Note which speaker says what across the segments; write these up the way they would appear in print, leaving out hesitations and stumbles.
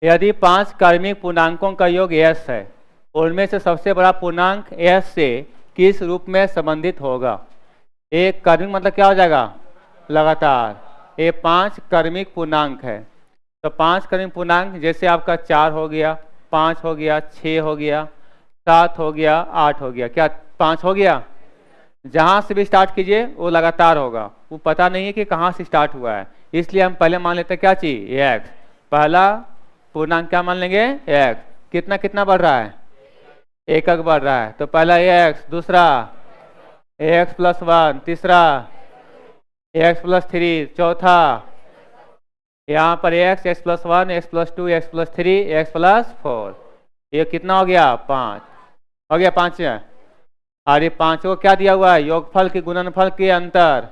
Speaker 1: यदि 5 क्रमिक पूर्णांकों का योग s है, उनमें से सबसे बड़ा पूर्णांक s से किस रूप में संबंधित होगा? एक क्रमिक मतलब क्या हो जाएगा? लगातार। ये 5 क्रमिक पूर्णांक है, तो 5 क्रमिक पूर्णांक जैसे आपका 4 हो गया, 5 हो गया, 6 हो गया, 7 हो गया, 8 हो गया। क्या 5 हो गया? जहां से भी स्टार्ट कीजिए वो लगातार होगा, वो पता नहीं है कि कहाँ से स्टार्ट हुआ है, इसलिए हम पहले मान लेते हैं क्या चीज? x। पहला पूर्णांक क्या मान लेंगे? x। कितना कितना बढ़ रहा है? एक बढ़ रहा है, तो पहला x, दूसरा x प्लस 1, तीसरा x प्लस 3, चौथा यहाँ पर x plus 1, x plus 2, x plus 3, x plus 4। ये कितना हो गया? 5 हो गया। 5 है। और ये 5 को क्या दिया हुआ है? योगफल के गुणनफल के अंतर,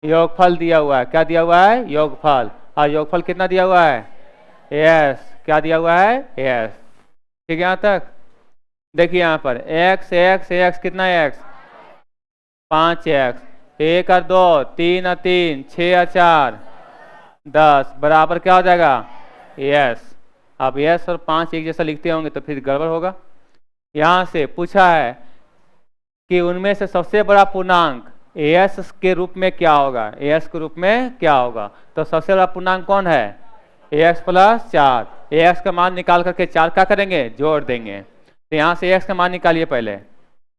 Speaker 1: योगफल दिया हुआ है। क्या दिया हुआ है? योगफल। और योगफल कितना दिया हुआ है? s। क्या दिया हुआ है? s। ठीक है यहाँ तक? देखिए यहाँ पर x कितना है? x 5x, 1 और 2, 3 और 3, 6 और 4, 10 बराबर क्या हो जाएगा? s। अब s और 5 एक जैसा लिखते होंगे तो फिर गड़बड़ होगा। यहाँ से पूछा है कि उनमें से सबसे बड़ा पूर्णांक as के रूप में क्या होगा? as के रूप में क्या होगा? तो सबसे बड़ा पूर्णांक कौन है? ax plus 4। ax का मान निकाल करके 4 क्या करेंगे? जोड़ देंगे। तो यहाँ से x का मान निकालिए पहले।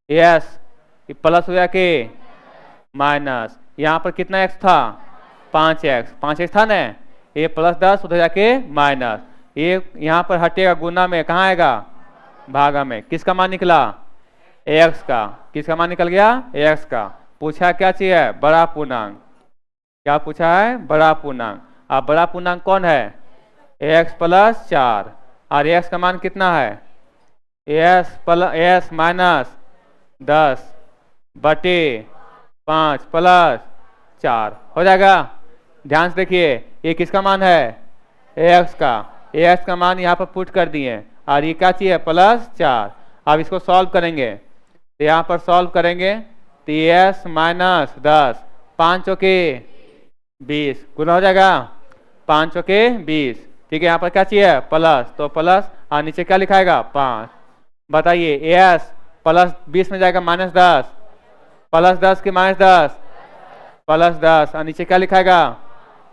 Speaker 1: s प्लस हो गया कि माइनस, यहाँ पर कितना x था? 5x था ना, ये प्लस 10 उधर जाके माइनस, ये यहाँ पर हटेगा, गुना में कहाँ आएगा? भागा में। किसका मान निकला? x का। किसका मान निकल गया? x का। पूछा क्या चीज है? बड़ा पूर्णांक। क्या पूछा है? बड़ा पूर्णांक। अब बड़ा पूर्णांक कौन है? x plus 4। और x का मान कितना है? s माइनस 10 बटे 5 प्लस 4 हो जाएगा। ध्यान से देखिए, ये किसका मान है? x का। x का मान यहाँ पर पुट कर दिए, और ये क्या चीज है? प्लस 4। अब इसको सॉल्व करेंगे, तो यहाँ पर सॉल्व करेंगे तो s माइनस 10, 5 चौके 20 गुना हो जाएगा, 5 चौके 20। ठीक है, यहाँ पर क्या चाहिए? प्लस, तो प्लस, और नीचे क्या लिखाएगा? 5। बताइए s प्लस 20 में जाएगा माइनस 10, प्लस 10 की माइनस 10, प्लस 10, और नीचे क्या लिखाएगा?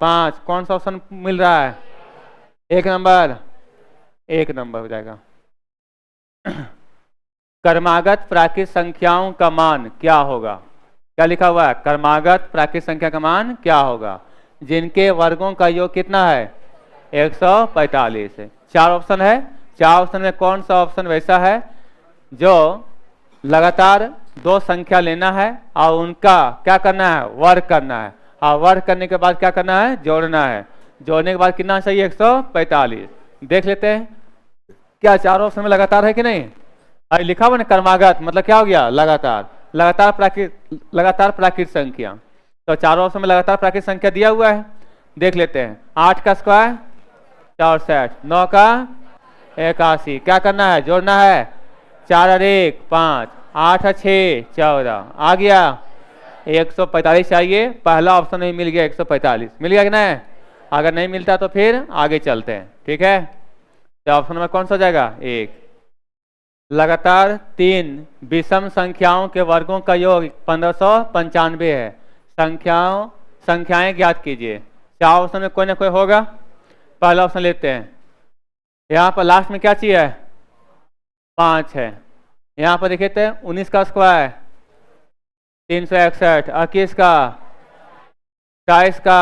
Speaker 1: 5। कौन सा ऑप्शन मिल रहा है? एक नंबर हो जाएगा। क्रमागत प्राकृत संख्याओं का मान क्या होगा? क्या लिखा हुआ है? क्रमागत प्राकृत संख्या का मान क्या होगा? जिनके वर्गों का योग कितना है? 145 है। 4 ऑप्शन है। 4 ऑप्शन में कौन सा ऑप्शन वैसा है जो लगातार 2 संख्या लेना है और उनका क्या करना है? वर्ग करना है, और वर्ग करने के बाद क्या करना है? जोड़ना है। जोड़ने के बाद कितना चाहिए? 145। देख लेते हैं क्या 4 ऑप्शन में लगातार है कि नहीं। अरे लिखा हुआ ना क्रमागत, मतलब क्या हो गया? लगातार। लगातार प्राकृत संख्या, तो 4 ऑप्शन में लगातार प्राकृत संख्या दिया हुआ है। देख लेते हैं। 8 का स्क्वायर 64, 9 का 81। क्या करना है? जोड़ना है। 4 और 1 5, 8 और 6 14, आ गया 145 चाहिए। पहला ऑप्शन नहीं मिल गया, 145 मिल गया कि नहीं? अगर नहीं मिलता तो फिर आगे चलते हैं। ठीक है, तो ऑप्शन में कौन सा जाएगा? 1। लगातार 3 विषम संख्याओं के वर्गों का योग 1595 है। संख्याएं ज्ञात कीजिए। 4 ऑप्शन में कोई ना कोई होगा। पहला ऑप्शन लेते हैं। यहाँ पर लास्ट में क्या चाहिए? 5 है। यहाँ पर देखिए थे 19 का स्क्वायर 361, 21 का 28 का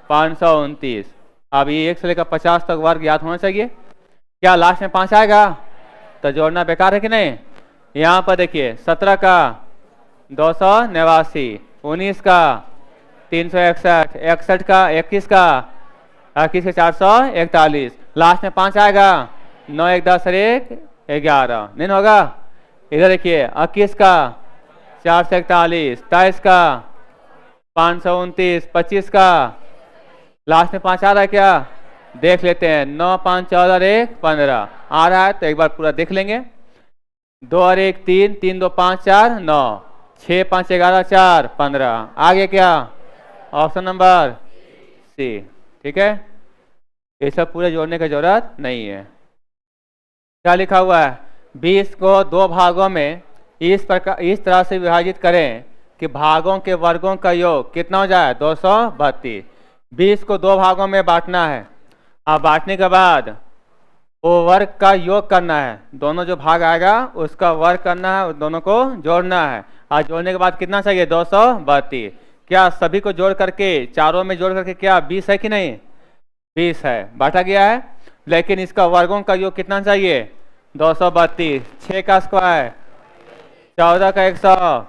Speaker 1: 529। अब ये 1 से लेकर 50 तक वर्ग याद होना चाहिए। क्या लास्ट में 5 आएगा? तो जोड़ना बेकार है कि नहीं? यहाँ पर देखिए 17 का 289, 19 का 361, 61 का 21 का 441। लास्ट में 5 आएगा। 9 1 10 और 1 11 नहीं होगा। इधर देखिए 21 का 441, 23 का 529, 25 का लास्ट में 5 आ रहा है क्या? देख लेते हैं। 9 5 14 और 1 15 आ रहा है, तो एक बार पूरा देख लेंगे। 2 और 1 3, 3 2 5 4 9, 6 5 11 4 15। आगे क्या? Option number C. ठीक है। ये सब पूरे जोड़ने की जरूरत नहीं है। क्या लिखा हुआ है, 20 को दो भागों में इस तरह से विभाजित करें कि भागों के वर्गों का योग कितना हो जाए 232। 20 को दो भागों में बांटना है। अब बांटने के बाद वो वर्ग का योग करना है, दोनों जो भाग आएगा उसका वर्ग करना है, उस दोनों को जोड़ना है। और जोड़ने के बाद कितना चाहिए 232। क्या सभी को जोड़ करके चारों में जोड़ करके क्या 20 है कि नहीं, 20 है, बांटा गया है। लेकिन इसका वर्गों का योग कितना चाहिए 232। 6 का स्क्वायर 14 का 100,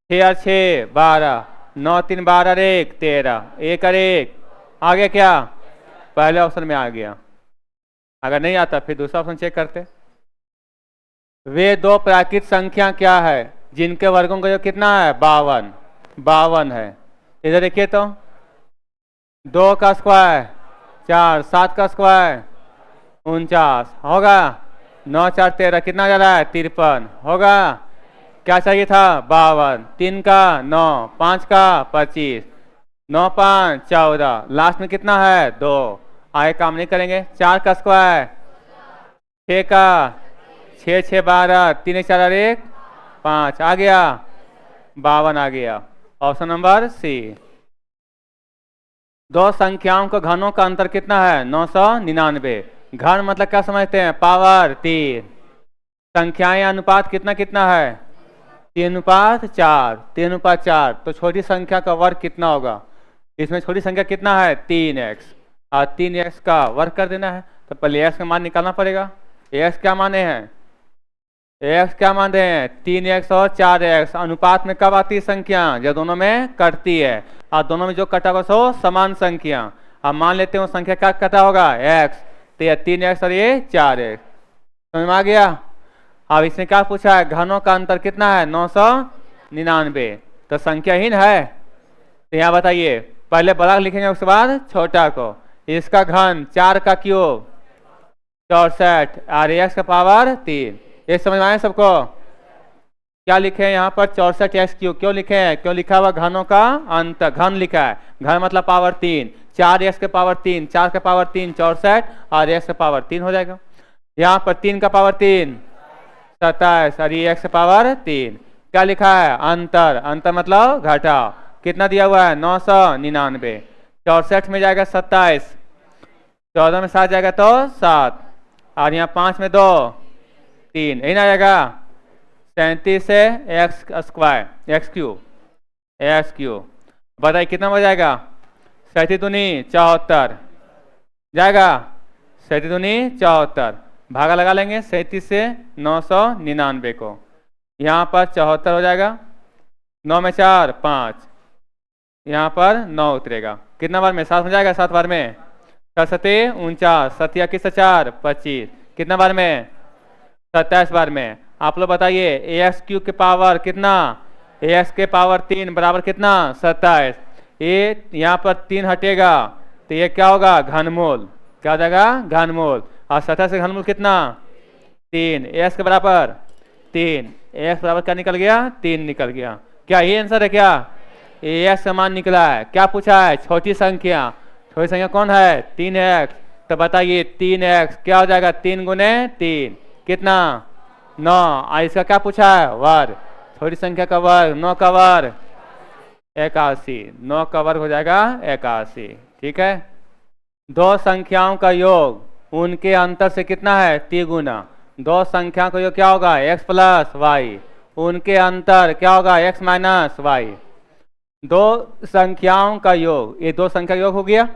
Speaker 1: 6 और 6 12, 9 3 12 और 1 13, 1 और 1 आगे क्या पहले ऑप्शन में आ गया। अगर नहीं आता फिर दूसरा ऑप्शन चेक करते। वे दो प्राकृत संख्या क्या है जिनके वर्गों का योग कितना है 52, 52 है। इधर देखिए तो 2 का स्क्वायर 4, 7 का स्क्वायर 49 होगा, 9 4 13 कितना जा रहा है 53 होगा। क्या चाहिए था 52, 3 का 9, 5 का 25, 9 5 14, लास्ट में कितना है 2, आगे काम नहीं करेंगे। 4 का स्क्वायर 6 का 6 6 12, 3 4 और 1 5 आ गया, 52 आ गया। Option number C. दो संख्याओं के घनों का अंतर कितना है 999। घन मतलब क्या समझते हैं पावर 3। संख्याएं अनुपात कितना कितना है 3:4, 3:4। तो छोटी संख्या का वर्ग कितना होगा, इसमें छोटी संख्या कितना है 3x, और 3x का वर्ग कर देना है। तो पहले x का मान निकालना पड़ेगा। x क्या माने हैं, x क्या मान रहे हैं 3x और 4x। अनुपात में कब आती है संख्या, जब दोनों में कटती है, और दोनों में जो कटा होगा सो समान संख्या। अब मान लेते हैं वो संख्या क्या कटा होगा x, तो ये 3x और ये 4x। समझ में आ गया। अब इसने क्या पूछा है घनों का अंतर कितना है 999, तो संख्याहीन है। तो यहाँ बताइए पहले बड़ा लिखेंगे उसके बाद छोटा को। इसका घन 4 का क्यूब 64 और x का पावर 3। ये समझ में आया सबको। क्या लिखे हैं यहाँ पर 64x क्यूब, क्यों लिखे हैं, क्यों लिखा हुआ घनों का अंतर, घन लिखा है, घन मतलब पावर 3, 4x के पावर 3, 4 के पावर 3 64 और x के पावर 3 हो जाएगा। यहाँ पर 3 का पावर 3 27 और ये x के पावर 3। क्या लिखा है अंतर, अंतर मतलब घटाओ। कितना दिया हुआ है 999। 64 में जाएगा 27, 14 में 7 जाएगा तो 7, और यहाँ 5 में 2 3, यही ना आएगा 37 से एक्स स्क्वायर एक्स क्यूब। बताइए कितना हो जाएगा 37 दूनी 74 जाएगा, 37 दूनी 74, भागा लगा लेंगे 37 से 999 को। यहाँ पर 74 हो जाएगा, 9 में 4 5, यहाँ पर 9 उतरेगा। कितना बार में 7 हो जाएगा, 7 बार में 7 7 49, 7 21 4 25, कितना बार में 27 बार में। आप लोग बताइए ax क्यूब के पावर कितना, ax के पावर 3 बराबर कितना 27। ये यहाँ पर 3 हटेगा तो ये क्या होगा घनमूल, क्या हो जाएगा घनमूल। और 27 से घनमूल कितना 3, ax के बराबर 3, ax बराबर क्या निकल गया 3 निकल गया। क्या ये आंसर है, क्या ax का मान निकला है। क्या पूछा है छोटी संख्या, छोटी संख्या कौन है 3x। तो बताइए 3x क्या हो जाएगा 3 गुने 3 कितना 9, और इसका क्या पूछा है वर्ग, छोटी संख्या का वर्ग 9 का वर्ग 81, 9 का वर्ग हो जाएगा 81। ठीक है। दो संख्याओं का योग उनके अंतर से कितना है 3 गुना। दो संख्याओं का योग क्या होगा x प्लस वाई, उनके अंतर क्या होगा x माइनस वाई। दो संख्याओं का योग, ये दो संख्या योग हो गया,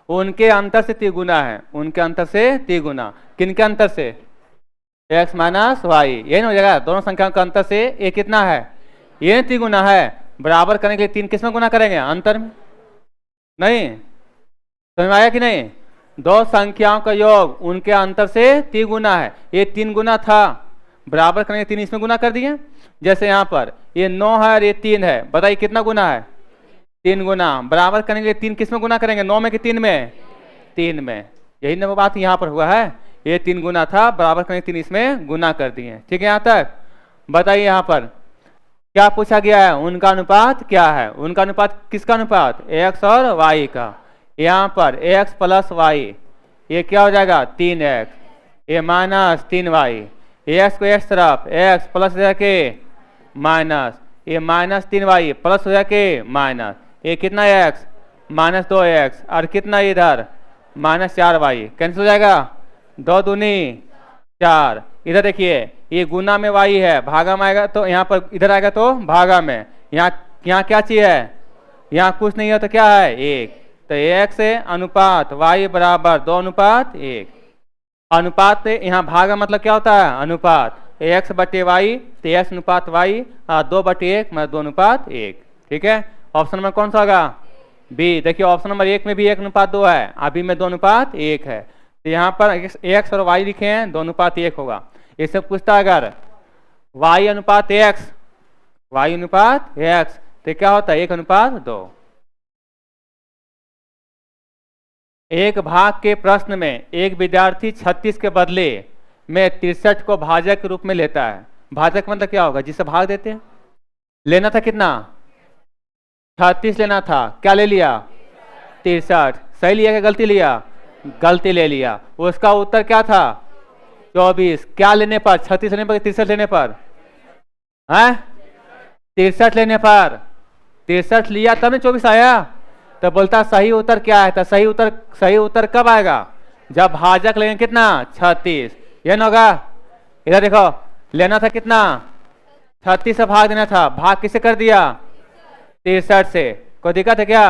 Speaker 1: उनके अंतर से 3 गुना है, उनके अंतर से 3 गुना। किनके अंतर से x माइनस वाई, यही हो जाएगा। दोनों संख्याओं का अंतर से ये कितना है ये 3 गुना है। बराबर करने के लिए 3 किस में गुना करेंगे अंतर में, नहीं समझ में आया कि नहीं। दो संख्याओं का योग उनके अंतर से 3 गुना है, ये 3 गुना था, बराबर करने के 3 इसमें गुना कर दिए। जैसे यहाँ पर ये 9 है और ये 3 है, बताइए कितना गुना है 3 गुना। बराबर करने के लिए 3 किस में गुना करेंगे 9 में कि 3 में, 3 में। यही ना बात यहाँ पर हुआ है, ये 3 गुना था, बराबर करने के 3 इसमें गुना कर दिए। ठीक है यहाँ तक। बताइए यहाँ पर क्या पूछा गया है, उनका अनुपात क्या है। उनका अनुपात किसका अनुपात x और y का। यहाँ पर x प्लस वाई, ये क्या हो जाएगा 3x, ये माइनस 3y, x को x तरफ x प्लस हो जाके माइनस, ये माइनस 3y प्लस हो जाके माइनस, ये कितना x माइनस 2x और कितना इधर माइनस 4y, कैंसिल हो जाएगा, 2 दूनी 4। इधर देखिए ये गुना में y है, भागा में आएगा तो यहाँ पर इधर आएगा तो भागा में, यहाँ क्या चीज है, यहाँ कुछ नहीं है तो क्या है 1, तो x से अनुपात y बराबर 2 अनुपात 1। अनुपात यहाँ भागा मतलब क्या होता है अनुपात, x बटे वाई तो x अनुपात y और 2/1 मतलब 2 अनुपात 1। ठीक है, ऑप्शन नंबर कौन सा होगा बी। देखिए ऑप्शन नंबर 1 में भी 1 अनुपात 2 है, अभी में 2 अनुपात 1 है, तो यहाँ पर x और y लिखे हैं 2 अनुपात 1 होगा। इससे पूछता है अगर y अनुपात x, y अनुपात x तो क्या होता है 1 अनुपात 2। एक भाग के प्रश्न में एक विद्यार्थी 36 के बदले में 63 को भाजक के रूप में लेता है। भाजक मतलब क्या होगा, जिसे भाग देते हैं। लेना था कितना 36 लेना था, क्या ले लिया 63। सही लिया क्या गलती लिया, गलती ले लिया। उसका उत्तर क्या था 24। क्या लेने पर 36 लेने पर 63 लेने पर है 63 लेने पर 63 लिया तब ने 24 आया। तो बोलता सही उत्तर क्या है, तो सही उत्तर कब आएगा जब भाजक लेंगे कितना 36, ये ना होगा। इधर देखो लेना था कितना 36 से भाग देना था, भाग किसे कर दिया 63 से, कोई दिक्कत है क्या।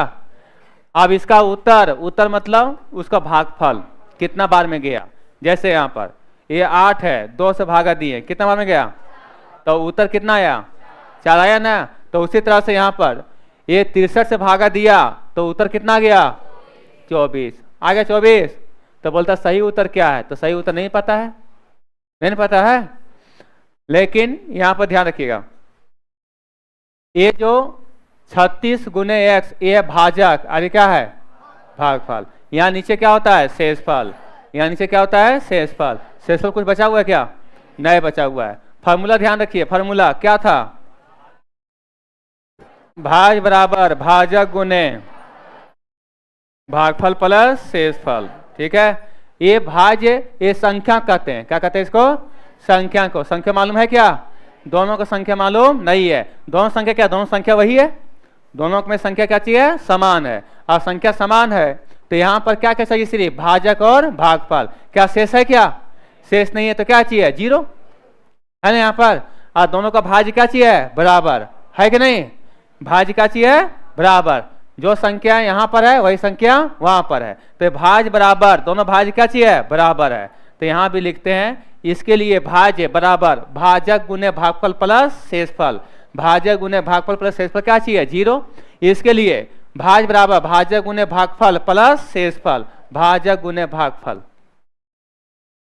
Speaker 1: अब इसका उत्तर मतलब उसका भागफल कितना बार में गया। जैसे यहाँ पर ये 8 है, 2 से भागा दिए कितना बार में गया, तो उत्तर कितना आया 4 आया ना। तो उसी तरह से यहाँ पर ये 63 से भागा दिया तो उत्तर कितना आ गया 24 आ गया 24। तो बोलता सही उत्तर क्या है, तो सही उत्तर नहीं पता है, नहीं पता है। लेकिन यहाँ पर ध्यान रखिएगा ये जो 36 गुने x ये भाजक, अरे क्या है भागफल। यहाँ नीचे क्या होता है शेषफल, यहाँ नीचे क्या होता है शेषफल। शेषफल कुछ बचा हुआ है क्या, नहीं बचा हुआ है। फार्मूला ध्यान रखिए, फार्मूला क्या था भाज बराबर भाजक गुने भागफल प्लस शेषफल। ठीक है, ये भाज ये संख्या कहते हैं, क्या कहते हैं इसको संख्या को। संख्या मालूम है क्या, दोनों को संख्या मालूम नहीं है। दोनों संख्या क्या, दोनों संख्या वही है, दोनों में संख्या क्या चीज है समान है। और संख्या समान है तो यहाँ पर क्या कह चाहिए सिर्फ भाजक और भागफल। क्या शेष है, क्या शेष नहीं है तो क्या चाहिए 0 है ना यहाँ पर। और दोनों का भाज्य क्या चाहिए बराबर है कि नहीं, भाज्य क्या चाहिए बराबर। जो संख्या यहाँ पर है वही संख्या वहां पर है, तो भाज्य बराबर दोनों भाज्य क्या चाहिए बराबर है। तो यहाँ भी लिखते हैं इसके लिए भाज्य बराबर भाजक गुने भागफल प्लस शेषफल। भाजक गुने भागफल प्लस शेषफल क्या चाहिए 0। इसके लिए भाज्य बराबर भाजक गुने भागफल प्लस शेषफल, भाजक गुने भागफल।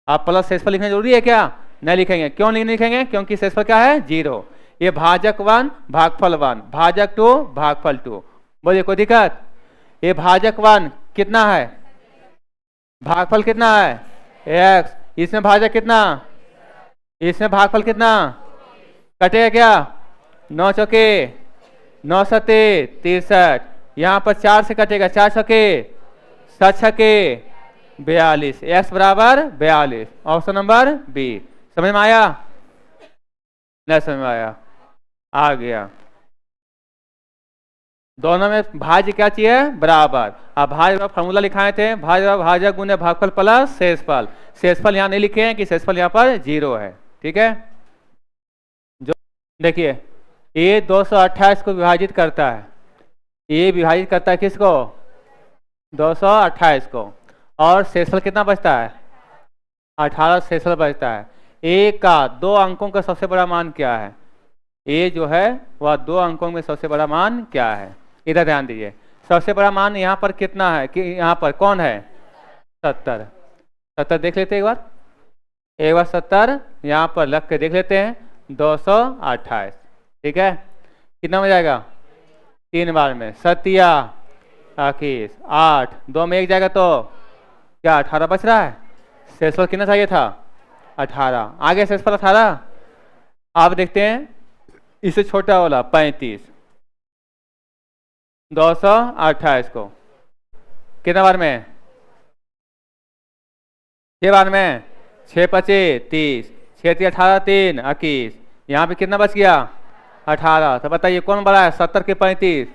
Speaker 1: आप प्लस शेषफल लिखना जरूरी है क्या, नहीं लिखेंगे। क्यों नहीं लिखेंगे, क्योंकि शेषफल क्या है 0। ये भाजक 1 भागफल 1, भाजक 2 भागफल 2। बोलिए कोई दिक्कत। ये भाजक 1 कितना है, भागफल कितना है x, इसमें भाजक कितना, इसमें भागफल कितना, कटेगा क्या 9 चौके 9 सते 63, यहाँ पर 4 से कटेगा 4 छके 7 छके 42, x बराबर 42। Option number B. समझ में आया, नहीं समझ में आया, आ गया। दोनों में भाज्य क्या चाहिए बराबर। अब भाज्य फॉर्मूला लिखाए थे भाजक गुने भागफल प्लस शेषफल। शेषफल यहाँ नहीं लिखे हैं कि शेषफल यहाँ पर 0 है। ठीक है, जो देखिए ये 228 को विभाजित करता है, ये विभाजित करता है किसको 228 को, और शेषफल कितना बचता है 18 शेषफल बचता है। ए का 2 अंकों का सबसे बड़ा मान क्या है, ए जो है वह 2 अंकों में सबसे बड़ा मान क्या है। इधर ध्यान दीजिए सबसे बड़ा मान यहाँ पर कितना है कि यहाँ पर कौन है 70। 70 देख लेते हैं एक बार 70 यहाँ पर लग के देख लेते हैं 228। ठीक है, कितना हो जाएगा 3 बार में 7 आखिर 8, 2 में 1 जाएगा तो क्या 18 बच रहा है। शेषफल कितना चाहिए था 18, आगे शेषफल 18। आप देखते हैं इससे छोटा वाला 35, 228 को कितना बार में? 6 बार में। 6 पचे 30, 6 3 18 3 21, यहाँ पे कितना बच गया? 18। तो बताइए कौन बड़ा है? 70 के 35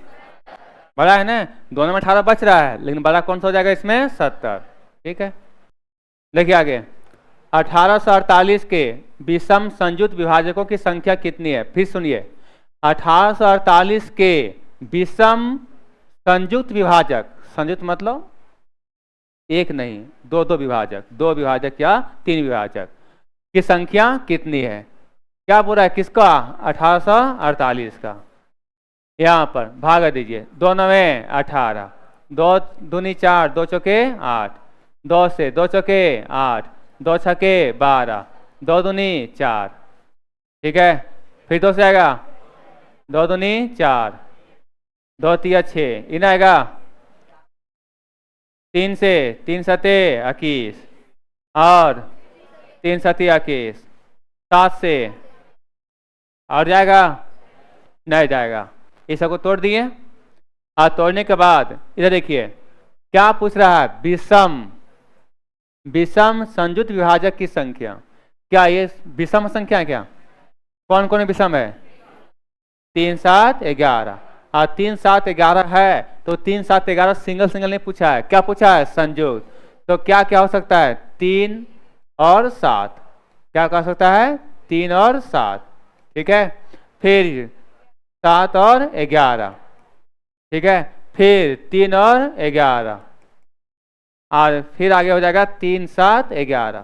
Speaker 1: बड़ा है ना, दोनों में 18 बच रहा है, लेकिन बड़ा कौन सा हो जाएगा इसमें? 70। ठीक है, देखिए आगे। 1848 के विषम संयुक्त विभाजकों की संख्या कितनी है? फिर सुनिए, 1848 के विषम संयुक्त विभाजक, संयुक्त मतलब एक नहीं, दो विभाजक, 2 विभाजक या 3 विभाजक की संख्या कितनी है? क्या पूरा है? किसका? 1848 का। यहाँ पर भाग दीजिए, 2 9 18, 2 दूनी 4, 2 चौके 8, 2 से 2 चौके 8, 2 छके 12, 2 दूनी 4। ठीक है, फिर 2 से आएगा, 2 दूनी 4, 2 तिया 6, इन आएगा 3 से 3 सते 21 और 3 सती 21, 7 से और जाएगा? नहीं जाएगा। इस सबको तोड़ दिए और तोड़ने के बाद इधर देखिए क्या पूछ रहा है? विषम संयुक्त विभाजक की संख्या। क्या ये विषम संख्या है? क्या कौन कौन विषम है? 3 7 11, और 3 7 11 है, तो 3 7 11 सिंगल सिंगल नहीं पूछा है, क्या पूछा है? संयुक्त। तो क्या क्या हो सकता है? 3 और 7। क्या हो सकता है? 3 और 7। ठीक है, फिर 7 और 11। ठीक है, फिर 3 और 11, और फिर आगे हो जाएगा 3 7 11।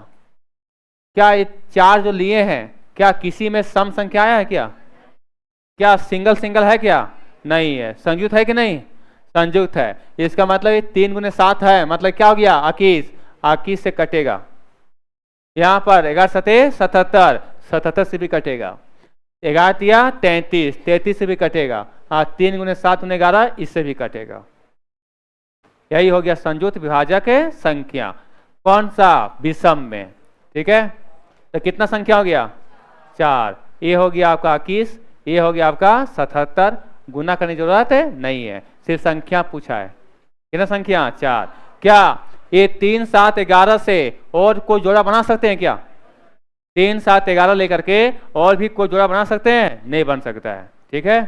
Speaker 1: क्या ये 4 जो लिए हैं, क्या किसी में सम संख्या आया है? क्या सिंगल सिंगल है? क्या नहीं है। संयुक्त है कि नहीं? संयुक्त है। इसका मतलब ये 3 गुने 7 है, मतलब क्या हो गया? 21। 21 से कटेगा, यहाँ पर 11 सते 77, 77 से भी कटेगा। 11 तिया 33, 33 से भी कटेगा, और 3 गुने 7 गुने 11, इससे भी कटेगा। यही हो गया संयुक्त विभाजक संख्या। कौन सा? विषम में। ठीक है, तो कितना संख्या हो गया? 4। ये हो गया आपका 21, ये हो गया आपका 77। गुना करने की जरूरत है नहीं है, सिर्फ संख्या पूछा है। कितना संख्या? 4। क्या ये 3 7 11 से और कोई जोड़ा बना सकते हैं? क्या 3 7 11 लेकर के और भी कोई जोड़ा बना सकते हैं? नहीं बन सकता है। ठीक है,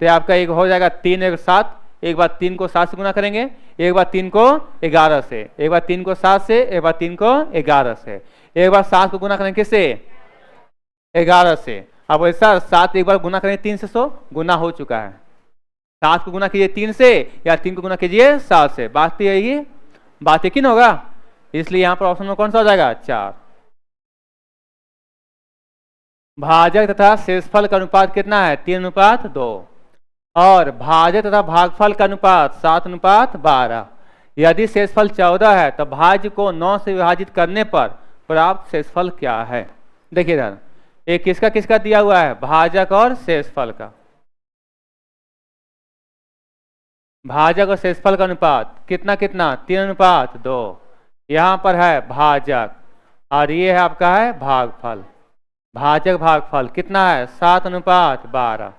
Speaker 1: तो आपका एक हो जाएगा 3 1 7। एक बार 3 को 7 से गुना करेंगे, एक बार 3 को 11 से, एक बार 3 को 7 से, एक बार 3 को 11 से, एक बार 7 को गुना करेंगे किससे? 11 से। अब सर 7 एक बार गुना करेंगे 3 से, तो गुना हो चुका है। 7 को गुना कीजिए 3 से, या 3 को गुना कीजिए 7 से, बात यही बात यकीन होगा। इसलिए यहाँ पर ऑप्शन में कौन सा हो जाएगा? 4। भाजक तथा शेषफल का अनुपात कितना है? 3:2। और भाजक तथा भागफल का अनुपात 7:12। यदि शेषफल 14 है तो भाज्य को 9 से विभाजित करने पर प्राप्त शेषफल क्या है? देखिए इधर एक किसका किसका दिया हुआ है? भाजक और शेषफल का। भाजक और शेषफल का अनुपात कितना कितना? 3:2। यहाँ पर है भाजक और ये है आपका है भागफल। भाजक भागफल कितना है? 7:12।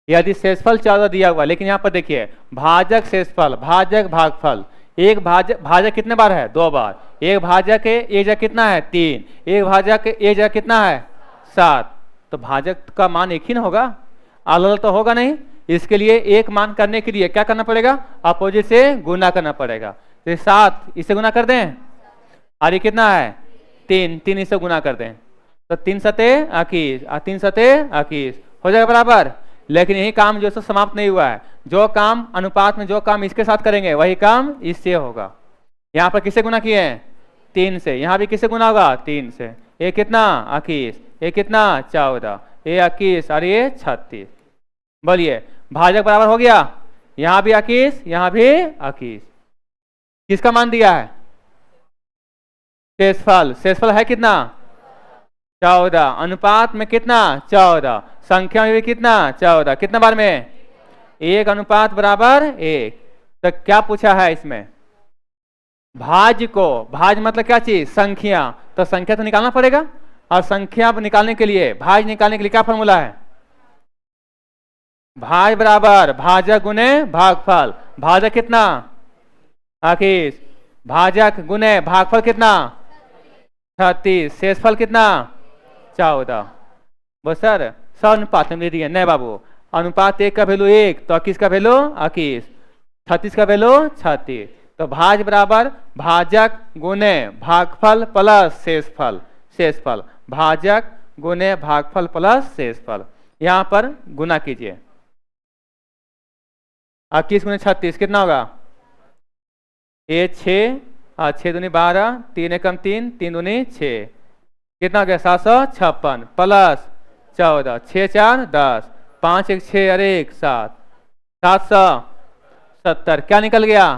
Speaker 1: यदि शेषफल 14 दिया हुआ, लेकिन यहाँ पर देखिए भाजक शेषफल भाजक भागफल, एक भाजक कितने बार है? 2 बार। एक भाजक है एक जगह कितना है? 3। एक भाजक एक जगह कितना है? 7। तो भाजक का मान एक ही ना होगा, अलग अलग तो होगा नहीं। इसके लिए एक मान करने के लिए क्या करना पड़ेगा? अपोजिट से गुना करना पड़ेगा। तो 7 इससे गुना कर दें, और ये कितना है? 3, 3 इससे गुना कर दें, तो 3 सते 21 और 3 सते 21 हो जाएगा बराबर। लेकिन यही काम जो है समाप्त नहीं हुआ है। जो काम अनुपात में जो काम इसके साथ करेंगे वही काम इससे होगा। यहाँ पर किससे गुना किए हैं? 3 से। यहाँ भी किससे गुना होगा? 3 से। ये कितना? 21, ये कितना? 14, ये 21 और ये 36। बोलिए भाजक बराबर हो गया। यहाँ भी 21, यहाँ भी 21। किसका मान दिया है? शेषफल। शेषफल है कितना? 14। अनुपात में कितना? 14। संख्या में भी कितना? 14। कितना बार में? 1 अनुपात बराबर 1। तो क्या पूछा है इसमें? भाज्य को, भाज्य मतलब क्या चीज? संख्या। तो संख्या तो निकालना पड़ेगा, और संख्या निकालने के लिए, भाज्य निकालने के लिए क्या फॉर्मूला है? भाज्य बराबर भाजक गुने भागफल। भाजक कितना? 21, भाजक गुने भागफल कितना 36, शेषफल कितना 14। वो सर सौ अनुपात में दिए नहीं बाबू, अनुपात 1 का वैल्यू 1 तो 21 का वैल्यू 21, 36 का वैल्यू 36, तो भाज बराबर भाजक गुने भागफल प्लस शेषफल, शेषफल भाजक गुने भागफल प्लस शेषफल, यहां पर गुना कीजिए। 21 गुने 36 कितना होगा, ये 6, 6 दूनी 12, 3 एकम 3, 3 दूनी 6, कितना हो गया 756 प्लस 14, 6 4 10, 5 1 6 और 1 7, 770 क्या निकल गया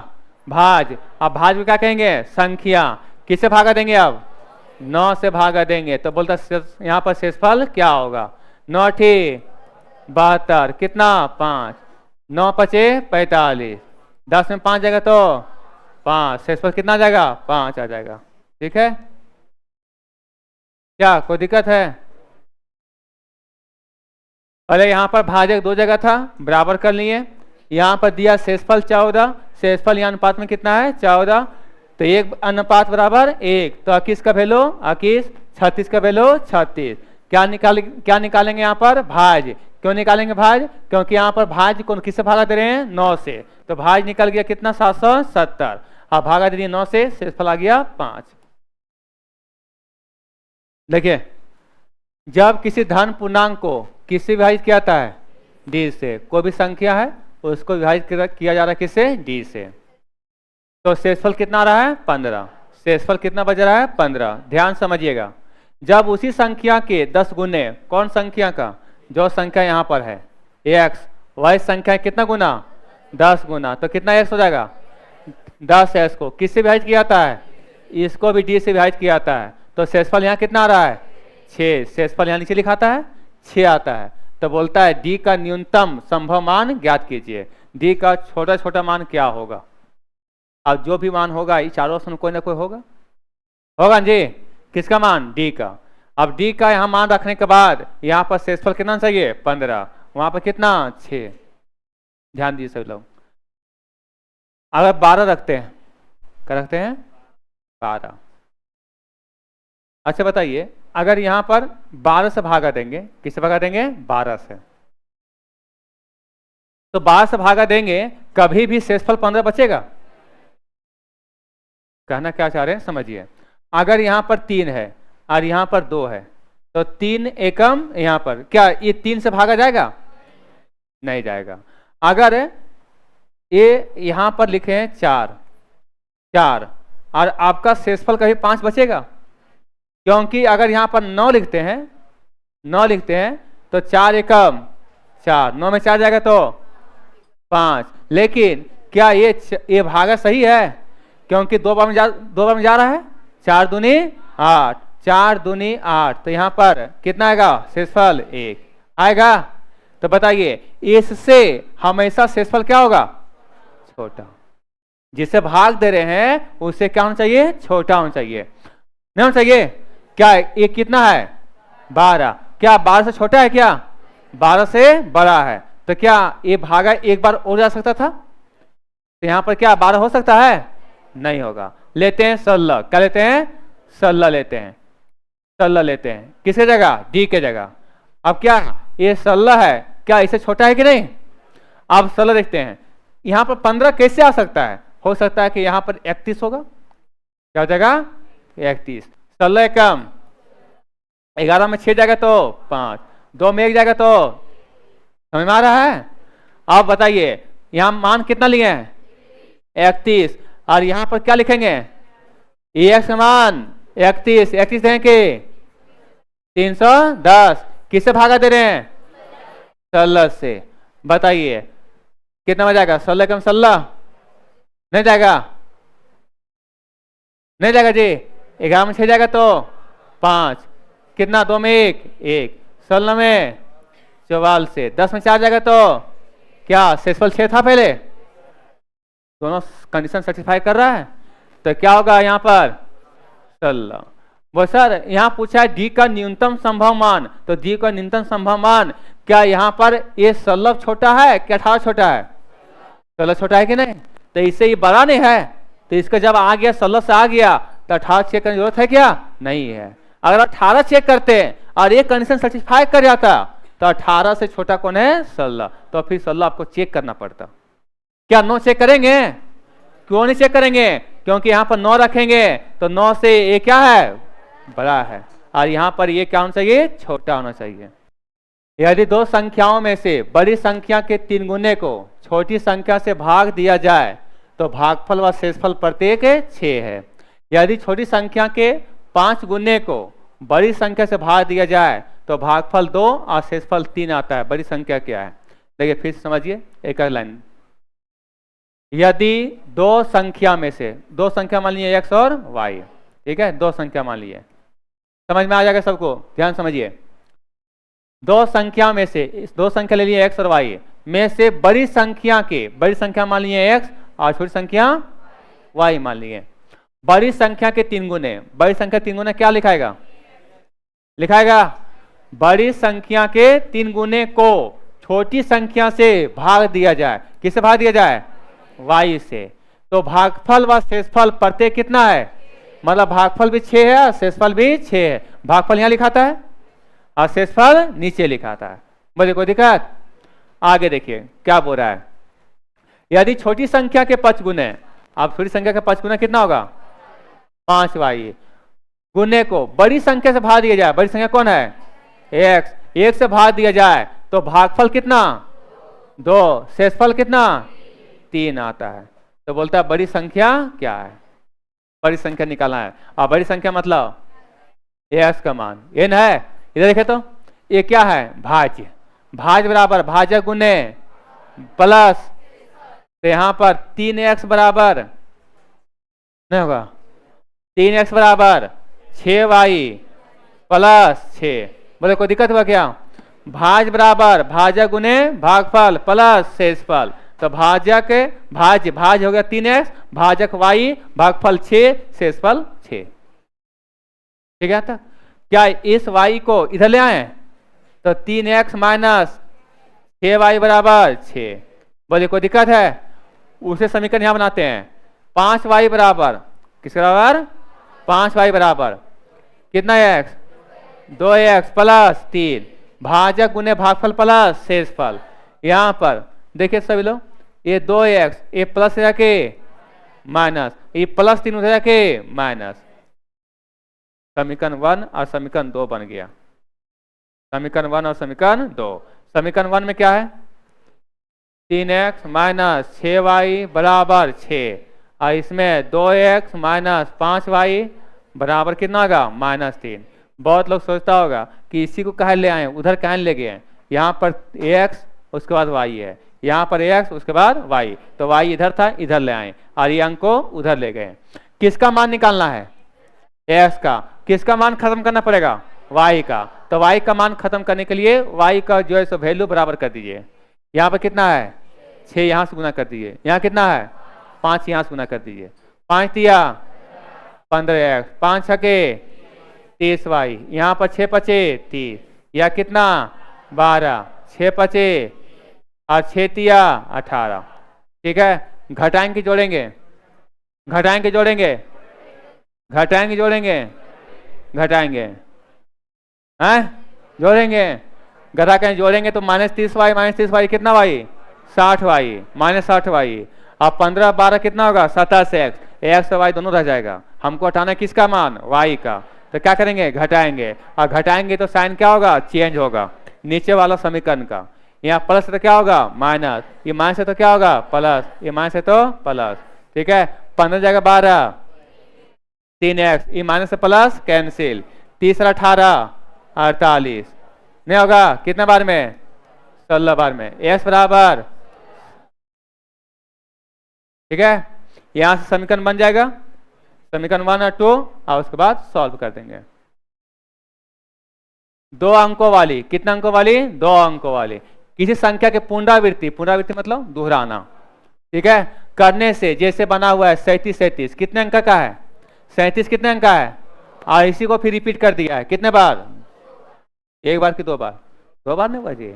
Speaker 1: भाज। अब भाज में क्या कहेंगे संख्या, किससे भागा देंगे अब 9 से भागा देंगे, तो बोलता यहाँ पर शेषफल क्या होगा 9 72 कितना 5, 9 पचे 45, 10 में 5 जाएगा तो 5, शेषफल कितना आ जाएगा 5 आ जाएगा। ठीक है, क्या कोई दिक्कत है। अरे यहाँ पर भाजक 2 जगह था बराबर कर लिए, यहाँ पर दिया शेषफल 14, शेषफल यहाँ अनुपात में कितना है 14, तो 1 अनुपात बराबर 1, तो 21 का वैल्यू 21, 36 का वैल्यू 36, क्या निकालेंगे यहाँ पर भाज। क्यों निकालेंगे भाज, क्योंकि यहाँ पर भाज को किससे भागा दे रहे हैं 9 से, तो भाज निकल गया कितना 770, अब भागा दे दिए 9 से, शेषफल आ गया 5। देखिए जब किसी धन पूर्णांक को किससे विभाजित किया जाता है डी से, कोई भी संख्या है उसको विभाजित किया जा रहा है किससे डी से, तो शेषफल कितना आ रहा है 15, शेषफल कितना बच रहा है 15। ध्यान समझिएगा, जब उसी संख्या के 10 गुने, कौन संख्या का, जो संख्या यहाँ पर है x, वही संख्या कितना गुना 10 गुना, तो कितना x हो जाएगा 10x को किससे विभाजित किया जाता है, इसको भी d से विभाजित किया जाता है, तो शेषफल यहाँ कितना आ रहा है 6, शेषफल यहाँ नीचे लिखाता है 6 आता है, तो बोलता है d का न्यूनतम संभव मान ज्ञात कीजिए। d का छोटा छोटा मान क्या होगा, अब जो भी मान होगा ये चारों ऑप्शन कोई ना कोई होगा जी, किसका मान d का। अब d का यहाँ मान रखने के बाद यहाँ पर शेषफल कितना चाहिए 15, वहां पर कितना 6, ध्यान दीजिए सभी लोग। अगर 12 रखते हैं, क्या रखते हैं 12, अच्छा बताइए अगर यहाँ पर 12 से भागा देंगे, किससे भागा देंगे 12 से, तो 12 से भागा देंगे कभी भी शेषफल 15 बचेगा। कहना क्या चाह रहे हैं समझिए, अगर यहाँ पर 3 है और यहाँ पर 2 है, तो 3 एकम यहाँ पर क्या ये 3 से भागा जाएगा नहीं जाएगा। अगर ये यहाँ पर लिखे हैं 4 और आपका शेषफल कभी 5 बचेगा, क्योंकि अगर यहाँ पर 9 लिखते हैं तो 4 एकम 4, 9 में 4 जाएगा तो 5, लेकिन क्या ये भागा सही है, क्योंकि 2 बार में जा रहा है, 4 दूनी 8, 4 दूनी 8, तो यहाँ पर कितना आएगा शेषफल 1 आएगा। तो बताइए इससे हमेशा शेषफल क्या होगा छोटा, जिसे भाग दे रहे हैं उससे क्या होना चाहिए छोटा होना चाहिए, नहीं होना चाहिए। क्या ये कितना है 12, क्या 12 से छोटा है, क्या 12 से बड़ा है, तो क्या ये भागा एक बार और जा सकता था, तो यहाँ पर क्या 12 हो सकता है नहीं होगा। लेते हैं 16, क्या लेते हैं 16 लेते हैं किसके जगह डी के जगह। अब क्या ये 16 है, क्या इसे छोटा है कि नहीं, अब 16 देखते हैं, यहाँ पर 15 कैसे आ सकता है, हो सकता है कि यहाँ पर 31 होगा, क्या हो जाएगा 31, 16 कम 11 में 6 जाएगा तो 5, 2 में 1 जाएगा तो, समझ में आ रहा है। अब बताइए यहाँ मान कितना लिए हैं 31, और यहाँ पर क्या लिखेंगे एक्स का मान 31 देंगे 310, किससे भागा दे रहे हैं 16 से, बताइए कितना में जाएगा 16 कम 16 नहीं जाएगा जी, 11 में 6 जाएगा तो 5, कितना 2 में 1, 16 में 44, 10 में 4 जाएगा तो क्या शेषफल 6 था पहले, दोनों कंडीशन सेटिस्फाई कर रहा है, तो क्या होगा यहाँ पर 16। वो सर यहाँ पूछा है डी का न्यूनतम संभव मान, तो डी का न्यूनतम संभव मान क्या यहाँ पर ये 16 छोटा है क्या 18 छोटा है, 16 छोटा है कि नहीं, तो इससे ये बड़ा नहीं है, तो इसका जब आ गया 16 से आ गया तो 18 चेक करने की जरूरत है क्या? नहीं है। अगर 18 चेक करते और एक कंडीशन सेटिस्फाई कर जाता तो 18 से छोटा कौन है? 16। तो फिर 16 आपको चेक करना पड़ता। क्या 9 चेक करेंगे? क्यों नहीं चेक करेंगे? क्योंकि यहाँ पर 9 रखेंगे तो 9 से ये क्या है? बड़ा है, और यहाँ पर ये क्या होना चाहिए? छोटा होना चाहिए। यदि दो संख्याओं में से बड़ी संख्या के 3 गुने को छोटी संख्या से भाग दिया जाए तो भागफल व शेषफल प्रत्येक 6 है। यदि छोटी संख्या के 5 गुने को बड़ी संख्या से भाग दिया जाए तो भागफल 2 और शेषफल 3 आता है। बड़ी संख्या क्या है? देखिए फिर समझिए एक लाइन। यदि दो संख्या में से, दो संख्या मान लीजिए x और y, ठीक है, दो संख्या मान लीजिए, समझ में आ जाएगा सबको? ध्यान समझिए। दो संख्या में से, दो संख्या ले लिए x और y में से बड़ी संख्या के, बड़ी संख्या मान लीजिए x और छोटी संख्या y मान लीजिए। बड़ी संख्या के 3 गुने, बड़ी संख्या 3 गुने क्या लिखाएगा? लिखाएगा बड़ी संख्या के 3 गुने को छोटी संख्या से भाग दिया जाए। किससे भाग दिया जाए? y से। तो भागफल व शेषफल प्रत्येक कितना है? मतलब भागफल भी 6 है और शेषफल भी 6 है। भागफल यहाँ लिखाता है और शेषफल नीचे लिखाता है। बोले कोई दिक्कत? आगे देखिए क्या बोल रहा है। यदि छोटी संख्या के 5 गुने, अब छोटी संख्या का 5 गुना कितना होगा? 5y गुने को बड़ी संख्या से भाग दिया जाए। बड़ी संख्या कौन है? x। 1 से भाग दिया जाए तो भागफल कितना? 2। शेषफल कितना? 3 आता है। तो बोलता है बड़ी संख्या क्या है? बड़ी संख्या निकालना है। और बड़ी संख्या मतलब x का मान n है। इधर देखे तो ये क्या है? भाज्य। भाज्य बराबर भाजक गुने प्लस, तो यहाँ पर 3x बराबर नहीं होगा, 3x बराबर 6y प्लस 6। बोले कोई दिक्कत हुआ क्या? भाज्य बराबर भाजक गुने भागफल प्लस शेषफल। तो भाजक भाज्य, भाज्य हो गया 3x, भाजक y, भागफल 6, शेषफल 6। ठीक है? था क्या इस y को इधर ले आए तो 3x माइनस 6y बराबर 6। बोले कोई दिक्कत है? उसे समीकरण यहां बनाते हैं। 5y बराबर किसके बराबर? 5y बराबर कितना x? 2x प्लस 3, भाजक गुने भागफल प्लस शेषफल। यहां पर देखिए सभी लोग, ये 2x, ये प्लस जाके माइनस, ये प्लस 3 उधर जाके माइनस। समीकरण 1 और समीकरण 2 बन गया। समीकरण 1 और समीकरण 2। समीकरण 1 में क्या है? 3x माइनस 6y बराबर 6, और इसमें 2x माइनस 5y बराबर कितना होगा? -3। बहुत लोग सोचता होगा कि इसी को कहाँ ले आए, उधर कहाँ ले गए? यहाँ पर x उसके बाद y है, यहाँ पर x उसके बाद y, तो y इधर था, इधर ले आए, और ये अंक को उधर ले गए। किसका मान निकालना है? x का। किसका मान खत्म करना पड़ेगा? y का। तो y का मान खत्म करने के लिए y का जो है सो वैल्यू बराबर कर दीजिए। यहाँ पर कितना है? 6, यहाँ से गुना कर दीजिए। यहाँ कितना है? 5, यहाँ से गुना कर दीजिए। 5 दिया 15x, 5 छके 30y, यहाँ पर 6 पचे 30, या कितना? 12, 6 पचे और 6 तिया 18। ठीक है? घटाएंगे जोड़ेंगे? घटाएंगे जोड़ेंगे? घटाएंगे जोड़ेंगे? घटाएंगे हैं? जोड़ेंगे। घटा के जोड़ेंगे तो -30y, -30y कितना y? 60y, -60y। अब 15 12 कितना होगा? 27x, x और y दोनों रह जाएगा। हमको हटाना किसका मान? y का। तो क्या करेंगे? घटाएंगे, और घटाएंगे तो साइन क्या होगा? चेंज होगा नीचे वाला समीकरण का। यहाँ प्लस है तो क्या होगा? माइनस, ये माइनस है तो क्या होगा? प्लस, ये माइनस है तो प्लस। ठीक है? 15 जगह 12, 3x, ये माइनस से प्लस कैंसिल, 30 18 48, नहीं होगा? कितने बार में? 16 बार में। x बराबर, ठीक है, यहां से समीकरण बन जाएगा, समीकरण 1 और 2, और उसके बाद सॉल्व कर देंगे। 2 अंकों वाली, कितने अंकों वाली? 2 अंकों वाली किसी संख्या के पुनरावृत्ति, पुनरावृत्ति मतलब दोहराना, ठीक है, करने से जैसे बना हुआ है 37 37, कितने अंक का है? 37 कितने अंक का है? और इसी को फिर रिपीट कर दिया है कितने बार? एक बार कि 2 बार? 2 बार नहीं बची।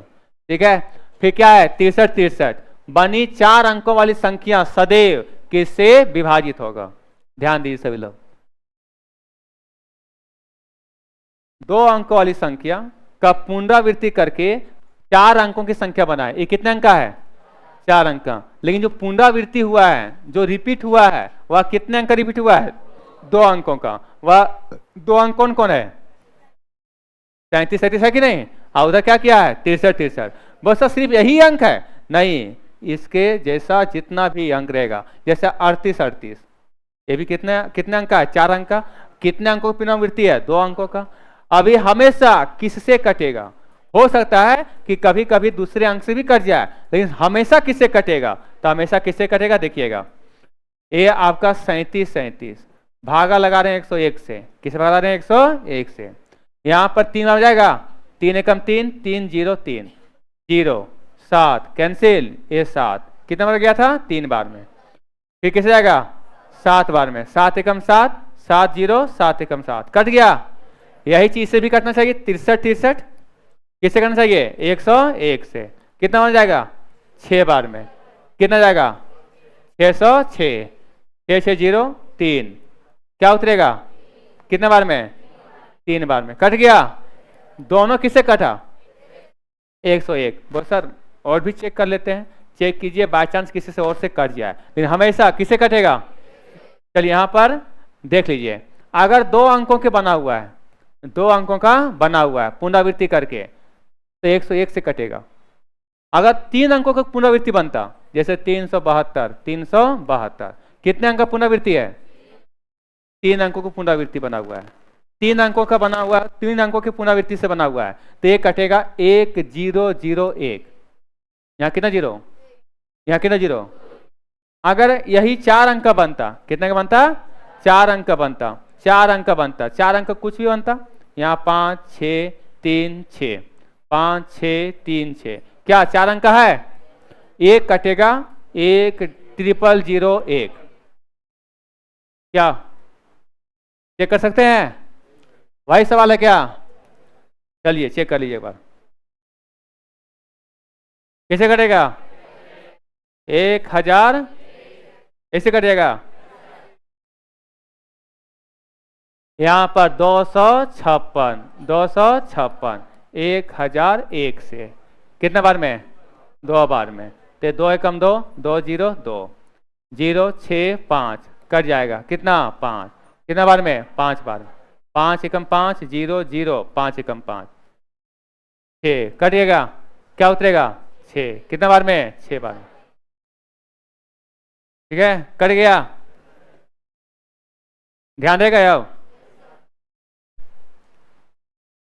Speaker 1: ठीक है, फिर क्या है? 63 63 बनी 4 अंकों वाली संख्या सदैव किससे विभाजित होगा? ध्यान दीजिए सभी लोग। 2 अंकों वाली संख्या का पुनरावृत्ति करके 4 अंकों की संख्या बनाए। ये कितने अंक का है? 4 अंक का। लेकिन जो पुनरावृत्ति हुआ है, जो रिपीट हुआ है, वह कितने अंक का रिपीट हुआ है? 2 अंकों का। वह 2 अंक कौन कौन है? 37 37 है कि नहीं? और उधर क्या किया है? 63 63। बस सिर्फ यही अंक है? नहीं, इसके जैसा जितना भी अंक रहेगा, जैसे 38 38, ये भी कितने कितने अंक का है? 4 अंक का। कितने अंकों की पुनरावृत्ति है? 2 अंकों का। अभी हमेशा किससे कटेगा? हो सकता है कि कभी कभी दूसरे अंक से भी कट जाए, लेकिन हमेशा किससे कटेगा? तो हमेशा किससे कटेगा? देखिएगा, ये आपका 37 37 भागा लगा रहे हैं 101 से। किसे भागा रहे हैं? 101 से। यहां पर 3 आ जाएगा, 3 एकम 3, 3 0 3 0 7 कैंसिल, ये 7 कितना बार गया था? 3 बार में। फिर किसे जाएगा? 7 बार में। 7 एकम 7 7 0 7 एकम 7 कट गया। यही चीज से भी कटना चाहिए। 63 63 किससे करना चाहिए? 101 से। कितना बन जाएगा? 6 बार में। कितना जाएगा? 606 6 6 0 3 क्या उतरेगा? कितने बार में? 3 बार में। कट गया। दोनों किससे कटा? 101। बोल सर और भी चेक कर लेते हैं। चेक कीजिए, बाय चांस किसी से और से कट जाए, लेकिन हमेशा किससे कटेगा? चलिए यहां पर देख लीजिए, अगर 2 अंकों के बना हुआ है, 2 अंकों का बना हुआ है पुनरावृत्ति करके, तो 101 से कटेगा। अगर 3 अंकों का पुनरावृत्ति बनता, जैसे 372 372, कितने अंक का पुनरावृत्ति है? 3 अंकों का पुनरावृत्ति बना हुआ है। 3 अंकों का बना हुआ है, 3 अंकों की पुनरावृत्ति से बना हुआ है, तो ये कटेगा 1001। यहाँ कितना जीरो? यहाँ कितना जीरो? अगर यही 4 अंक का बनता, कितने का बनता? 4 अंक का बनता, 4 अंक का बनता, 4 अंक का कुछ भी बनता। यहाँ 5 6 3 6 5 6 3 6, क्या 4 अंक का है? एक कटेगा, 1001। क्या चेक कर सकते हैं? वही सवाल है क्या? चलिए चेक कर लीजिए एक बार। कैसे कटेगा? 1000 ऐसे कटेगा। यहां पर 256 256 1001 से कितने बार में? 2 बार में। तो 2 एकम 2 2 0 2 0 6 5 कट जाएगा। कितना? 5। कितना बार में? 5 बार। 5 एकम 5 0 0 5 एकम 5 6 कटिएगा। क्या उतरेगा? 6। कितना बार में? 6 बार में। ठीक है, कट गया। ध्यान रहेगा यार।